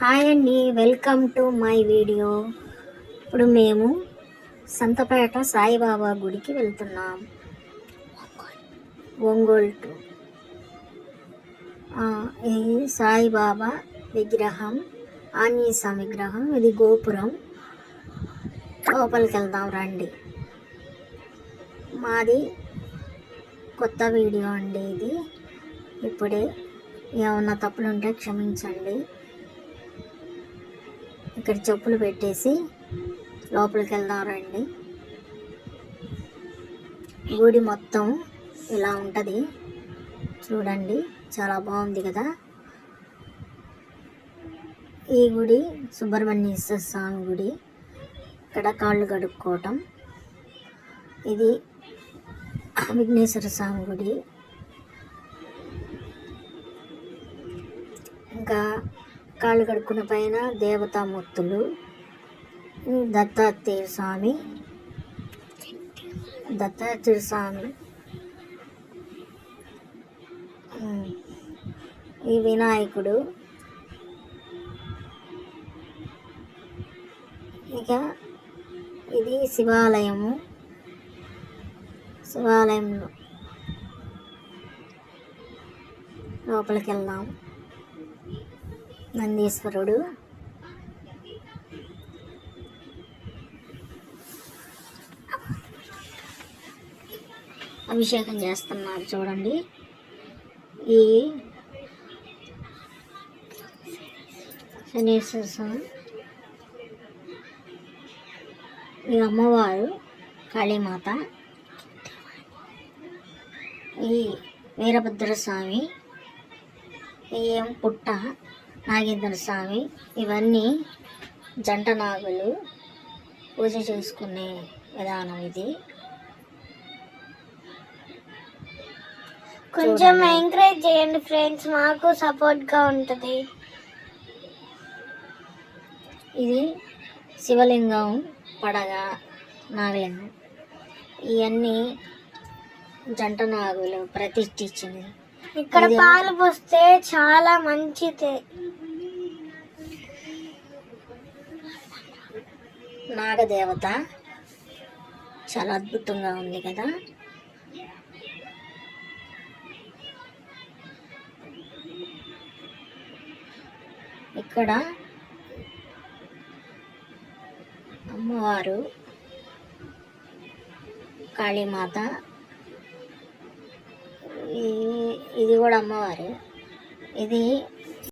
Hi అండి, welcome to my video. ఇప్పుడు మేము సంతపేట సాయిబాబా గుడికి వెళ్తున్నాం. ఒంగోలు టు ఇది సాయిబాబా విగ్రహం, ఆంజనేయ స్వామి విగ్రహం. ఇది గోపురం. లోపలికి వెళ్దాం రండి. మాది కొత్త వీడియో అండి ఇది. ఇప్పుడే ఏమన్నా తప్పులు ఉంటే క్షమించండి. ఇక్కడ చెప్పులు పెట్టేసి లోపలికి వెళ్దాం రండి. గుడి మొత్తం ఇలా ఉంటుంది చూడండి, చాలా బాగుంది కదా. ఈ గుడి సుబ్రహ్మణ్యేశ్వర స్వామి గుడి. ఇక్కడ కాళ్ళు కడుక్కోవటం. ఇది విఘ్నేశ్వర స్వామి గుడి. ఇంకా కాళ్ళు కడుక్కున్న పైన దేవతామూర్తులు, దత్తాత్రేయ స్వామి, ఈ వినాయకుడు. ఇక ఇది శివాలయంలో లోపలికి వెళ్దాం. నందీశ్వరుడు, అభిషేకం చేస్తున్నారు చూడండి. ఈ శనేశ్వర స్వామి, ఈ అమ్మవారు కాళీమాత, ఈ వీరభద్ర స్వామి, ఈ పుట్ట నాగేంద్ర స్వామి. ఇవన్నీ జంట నాగులు పూజ చేసుకునే విధానం ఇది. కొంచెం ఎంకరేజ్ చేయండి ఫ్రెండ్స్, మాకు సపోర్ట్గా ఉంటుంది. ఇది శివలింగం, పడగ, నాగలింగం. ఇవన్నీ జంట నాగులు ప్రతిష్ఠించింది. ఇక్కడ పాలు పోస్తే చాలా మంచిది. నాగదేవత చాలా అద్భుతంగా ఉంది కదా. ఇక్కడ అమ్మవారు కాళీమాత, ఇది కూడా అమ్మవారు. ఇది